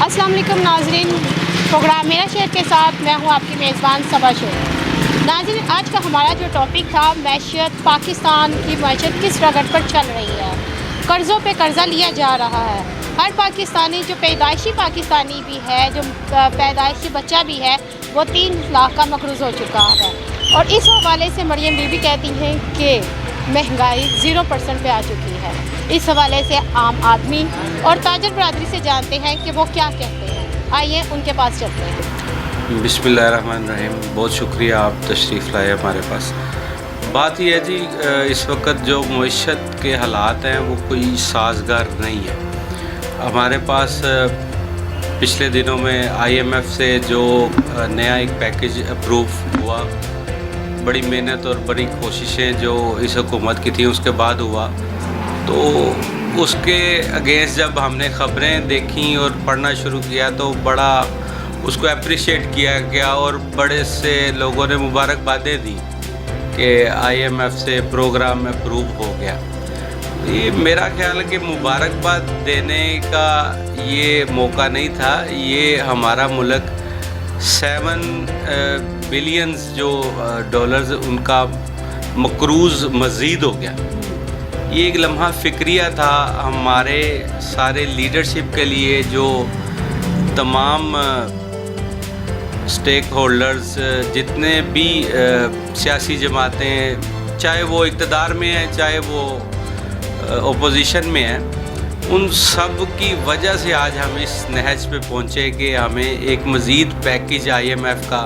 अस्सलाम वालेकुम नाज़रीन, प्रोग्राम मेरा शहर के साथ मैं हूँ आपकी मेज़बान सबा शेख। नाज़रीन, आज का हमारा जो टॉपिक था, मैशियत, पाकिस्तान की मैशियत किस रगड़ पर चल रही है। कर्ज़ों पे कर्ज़ा लिया जा रहा है। हर पाकिस्तानी जो पैदाइशी पाकिस्तानी भी है, जो पैदाइशी बच्चा भी है, वो 3 लाख का मकरूज़ हो चुका है। और इस हवाले से मरियम बीबी कहती हैं कि महंगाई 0% पे आ चुकी है। इस हवाले से आम आदमी और ताजर बरादरी से जानते हैं कि वो क्या कहते हैं। आइए उनके पास चलते हैं। बिस्मिल्लाहिर्रहमानिर्रहीम। बहुत शुक्रिया आप तशरीफ़ लाए हमारे पास। बात यह है जी, इस वक्त जो मईशत के हालात हैं वो कोई साजगार नहीं है। हमारे पास पिछले दिनों में IMF से जो नया एक पैकेज अप्रूव हुआ, बड़ी मेहनत और बड़ी कोशिशें जो इस हुकूमत की थी उसके बाद हुआ, तो उसके अगेंस्ट जब हमने ख़बरें देखी और पढ़ना शुरू किया तो बड़ा उसको अप्रिशिएट किया गया और बड़े से लोगों ने मुबारकबादें दी कि IMF से प्रोग्राम अप्रूव हो गया। ये मेरा ख्याल है कि मुबारकबाद देने का ये मौका नहीं था। ये हमारा मुल्क 7 बिलियंस जो डॉलर्स उनका मकरूज़ मज़ीद हो गया। ये एक लम्हा फ़िक्रिया था हमारे सारे लीडरशिप के लिए, जो तमाम स्टेक होल्डर्स, जितने भी सियासी जमातें, चाहे वो इक़्तिदार में हैं चाहे वो ओपोजिशन में हैं, उन सब की वजह से आज हम इस नहज पे पहुँचे कि हमें एक मज़ीद पैकेज IMF का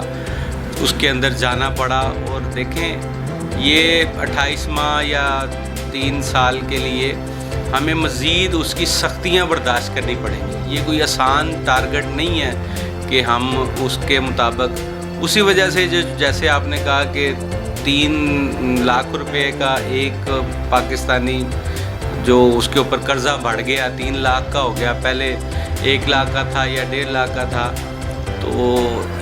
उसके अंदर जाना पड़ा। और देखें, ये 28 माह या 3 साल के लिए हमें मज़ीद उसकी सख्तियाँ बर्दाश्त करनी पड़ेंगी। ये कोई आसान टारगेट नहीं है कि हम उसके मुताबिक, उसी वजह से जो जैसे आपने कहा कि 3 लाख रुपए का एक पाकिस्तानी जो उसके ऊपर कर्ज़ा बढ़ गया, 3 लाख का हो गया, पहले 1 लाख का था या 1.5 लाख का था। तो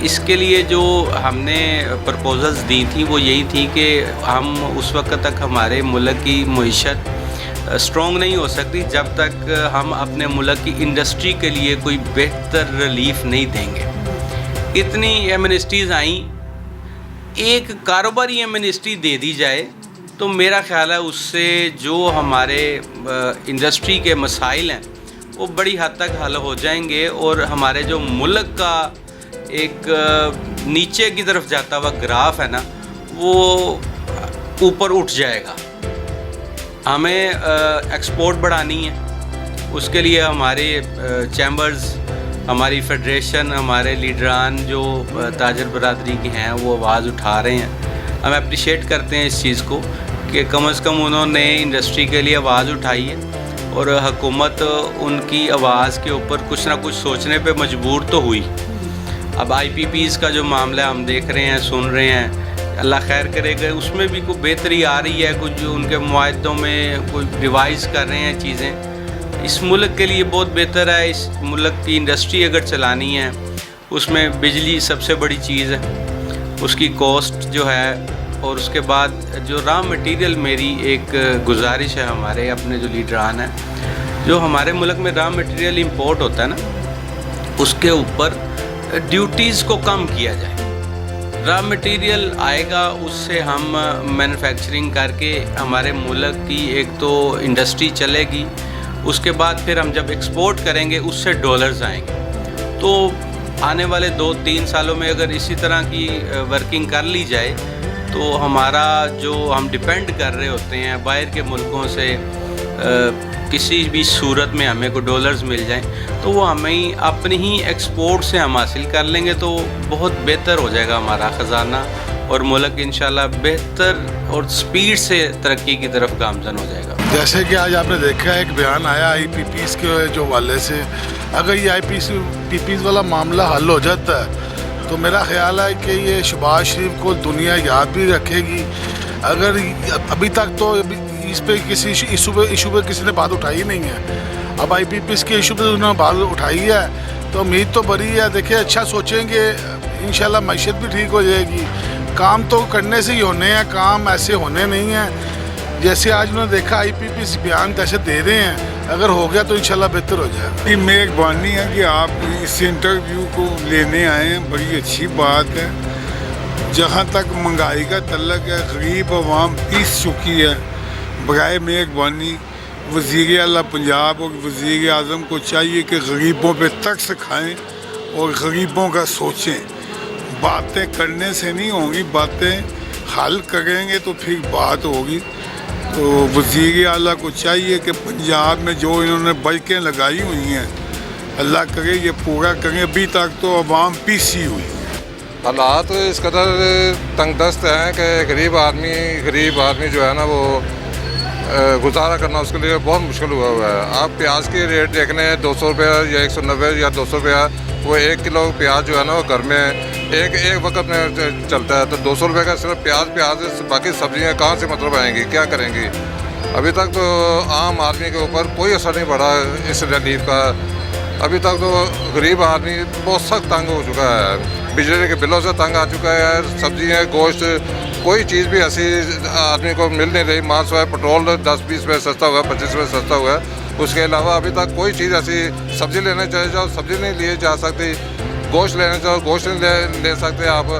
इसके लिए जो हमने प्रपोजल्स दी थी वो यही थी कि हम उस वक्त तक हमारे मुल्क की मईशत स्ट्रॉन्ग नहीं हो सकती जब तक हम अपने मुल्क की इंडस्ट्री के लिए कोई बेहतर रिलीफ नहीं देंगे। इतनी एमनेस्टीज़ आई, एक कारोबारी एमनेस्टी दे दी जाए तो मेरा ख्याल है उससे जो हमारे इंडस्ट्री के मसाइल हैं वो बड़ी हद तक हल हो जाएंगे और हमारे जो मुल्क का एक नीचे की तरफ जाता हुआ ग्राफ है ना, वो ऊपर उठ जाएगा। हमें एक्सपोर्ट बढ़ानी है, उसके लिए हमारे चैम्बर्स, हमारी फेडरेशन, हमारे लीडरान जो ताजर बरादरी के हैं वो आवाज़ उठा रहे हैं। हम अप्रिशिएट करते हैं इस चीज़ को कि कम से कम उन्होंने इंडस्ट्री के लिए आवाज़ उठाई है और हुकूमत उनकी आवाज़ के ऊपर कुछ ना कुछ सोचने पे मजबूर तो हुई। अब IPPs का जो मामला हम देख रहे हैं, सुन रहे हैं, अल्लाह खैर करेगा, उसमें भी कोई बेहतरी आ रही है, कुछ जो उनके मुआहदों में कोई रिवाइज़ कर रहे हैं चीज़ें। इस मुल्क के लिए बहुत बेहतर है। इस मुल्क की इंडस्ट्री अगर चलानी है, उसमें बिजली सबसे बड़ी चीज़ है, उसकी कॉस्ट जो है, और उसके बाद जो रॉ मटेरियल, मेरी एक गुजारिश है हमारे अपने जो लीडरान हैं, जो हमारे मुल्क में रॉ मटेरियल इंपोर्ट होता है ना, उसके ऊपर ड्यूटीज़ को कम किया जाए। रॉ मटेरियल आएगा, उससे हम मैन्युफैक्चरिंग करके हमारे मुल्क की एक तो इंडस्ट्री चलेगी, उसके बाद फिर हम जब एक्सपोर्ट करेंगे उससे डॉलर्स आएंगे। तो आने वाले 2-3 सालों में अगर इसी तरह की वर्किंग कर ली जाए तो हमारा जो हम डिपेंड कर रहे होते हैं बाहर के मुल्कों से, किसी भी सूरत में हमें को डॉलर्स मिल जाएं तो वो हमें अपनी ही एक्सपोर्ट से हम हासिल कर लेंगे, तो बहुत बेहतर हो जाएगा हमारा ख़जाना और मुल्क इंशाल्लाह बेहतर और स्पीड से तरक्की की तरफ गामज़न हो जाएगा। जैसे कि आज आपने देखा है, एक बयान आया IPPs के जो हवाले से, अगर ये IPPs वाला मामला हल हो जाता है तो मेरा ख्याल है कि ये शहबाज शरीफ को दुनिया याद भी रखेगी। अगर अभी तक तो इस पे किसी इशू पे किसी ने बात उठाई नहीं है, अब IPPs के इशू पे उन्होंने बात उठाई है तो उम्मीद तो बड़ी है। देखिए, अच्छा सोचेंगे इंशाल्लाह मैशत भी ठीक हो जाएगी। काम तो करने से ही होने हैं, काम ऐसे होने नहीं हैं। जैसे आज उन्होंने देखा IPPs बयान कैसे दे रहे हैं, अगर हो गया तो इंशाल्लाह बेहतर हो जाएगा। की मेहरबानी है कि आप इस इंटरव्यू को लेने आए हैं, बड़ी अच्छी बात है। जहाँ तक महंगाई का तल्लक है, गरीब आवाम पीस चुकी है। बराए मेहरबानी वज़ीर आला पंजाब और वज़ीर आज़म को चाहिए कि गरीबों पे तरस खाएं और गरीबों का सोचें। बातें करने से नहीं होंगी, बातें हल करेंगे तो फिर बात होगी। तो वज़ीर आला को चाहिए कि पंजाब में जो इन्होंने बैकें लगाई हुई हैं, अल्लाह करे ये पूरा करें। अभी तक तो अवाम पीसी हुई है। हालात इस कदर तंगदस्त हैं कि गरीब आदमी जो है ना वो गुजारा करना उसके लिए बहुत मुश्किल हुआ है। आप प्याज के रेट देख लें, 200 रुपये या 190 या 200 रुपया, वो 1 किलो प्याज जो है ना वो घर में एक वक्त में चलता है। तो 200 रुपये का सिर्फ प्याज बाकी सब्जियां कहाँ से मतलब आएंगी, क्या करेंगी? अभी तक तो आम आदमी के ऊपर कोई असर नहीं पड़ा इस रिलीफ का। अभी तक तो गरीब आदमी बहुत सख्त तंग हो चुका है, बिजली के बिलों से तंग आ चुका है। सब्जियाँ, गोश्त, कोई चीज़ भी ऐसी आदमी को मिल नहीं रही। मार्च है, पेट्रोल 10-20 रुपये सस्ता हुआ, 25 रुपये सस्ता हुआ है। उसके अलावा अभी तक कोई चीज़ ऐसी, सब्ज़ी लेने चले जाओ सब्ज़ी नहीं लिए जा सकती, गोश्त लेने जाओ गोश्त नहीं ले सकते आप।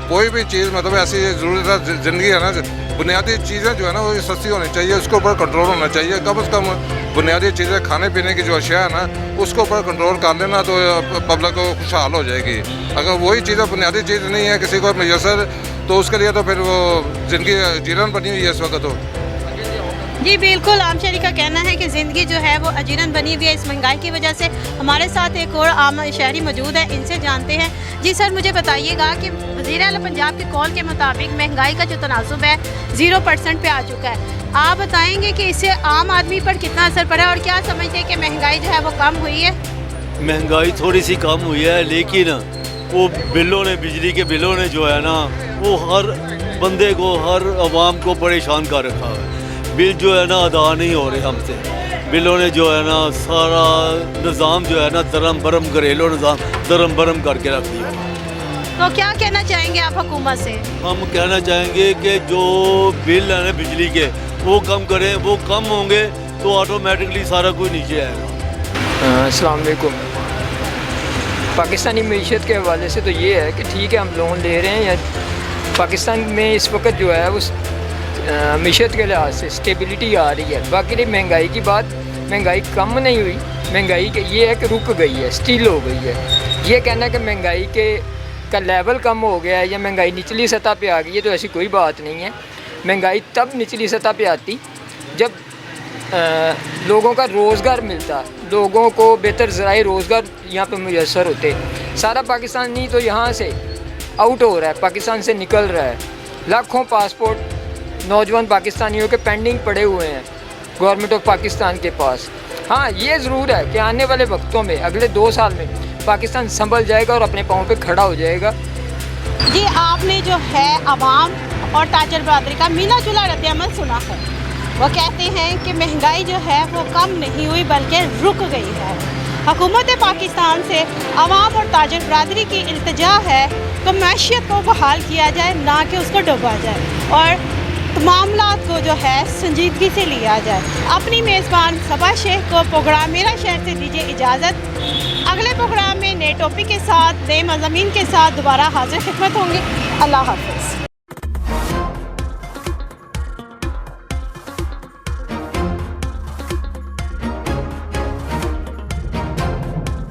कोई भी चीज़ मतलब ऐसी ज़रूरत ज़िंदगी है ना, बुनियादी चीज़ें जो है ना वो सस्ती होनी चाहिए, उसके ऊपर कंट्रोल होना चाहिए। कम से कम बुनियादी चीज़ें, खाने पीने की जो अशिया है ना, उसके ऊपर कंट्रोल कर लेना तो पब्लिक को खुशहाल हो जाएगी। अगर वही चीज़ें बुनियादी चीज़ नहीं है किसी को मैसर, तो उसके लिए तो फिर वो ज़िंदगी अजीरन बनी हुई है इस वक्त। तो जी बिल्कुल, आम शहरी का कहना है कि ज़िंदगी जो है वो अजीरन बनी हुई है इस महंगाई की वजह से। हमारे साथ एक और आम शहरी मौजूद है, इनसे जानते हैं। जी सर, मुझे बताइएगा कि वज़ीर आला पंजाब के कॉल के मुताबिक महंगाई का जो तनासुब है 0% पे आ चुका है। आप बताएंगे कि इससे आम आदमी पर कितना असर पड़ा है और क्या समझते हैं कि महंगाई जो है वो कम हुई है? महंगाई थोड़ी सी कम हुई है, लेकिन वो बिलों ने, बिजली के बिलों ने जो है ना वो हर बंदे को, हर आवाम को परेशान कर रखा है। बिल जो है ना अदा नहीं हो रहे हमसे। बिलों ने जो है ना सारा निज़ाम जो है ना दरम बरम, घरेलू निज़ाम दरम बरम करके रख दिया। तो क्या कहना चाहेंगे आप हुकूमत से? हम कहना चाहेंगे कि जो बिल है ना बिजली के वो कम करें। वो कम होंगे तो ऑटोमेटिकली सारा कुछ नीचे आएगा। अस्सलाम वालेकुम। पाकिस्तानी मीशत के हवाले से तो ये है कि ठीक है हम लोन ले रहे हैं, या पाकिस्तान में इस वक्त जो है उस मीशत के लिहाज से स्टेबिलिटी आ रही है। बाकी रही महंगाई की बात, महंगाई कम नहीं हुई, महंगाई के ये है कि रुक गई है, स्टील हो गई है। ये कहना कि महंगाई का लेवल कम हो गया है या महंगाई निचली सतह पे आ गई है, तो ऐसी कोई बात नहीं है। महंगाई तब निचली सतह पे आती जब लोगों का रोज़गार मिलता, लोगों को बेहतर ज़राए रोज़गार यहाँ पे मुयसर होते। सारा पाकिस्तान नहीं तो यहाँ से आउट हो रहा है, पाकिस्तान से निकल रहा है। लाखों पासपोर्ट नौजवान पाकिस्तानियों के पेंडिंग पड़े हुए हैं गवर्नमेंट ऑफ पाकिस्तान के पास। हाँ, ये ज़रूर है कि आने वाले वक्तों में, अगले 2 साल में पाकिस्तान संभल जाएगा और अपने पाँव पे खड़ा हो जाएगा। जी, आपने जो है अवाम और ताजर बरादरी का मिला जुला रद्द-ए-अमल सुना है। वो कहते हैं कि महंगाई जो है वो कम नहीं हुई बल्कि रुक गई है। हुकूमत पाकिस्तान से अवाम और ताजर बरादरी की इल्तिजा है तो मैशियत को बहाल किया जाए, ना कि उसको डुबा जाए, और मामलात को जो है संजीदगी से लिया जाए। अपनी मेज़बान सबा शेख को प्रोग्राम मेरा शहर से दीजिए इजाज़त। अगले प्रोग्राम में नए टॉपिक के साथ, नए मज़ामीन के साथ दोबारा हाजिर खिदमत होंगे। अल्लाह हाफ़िज़।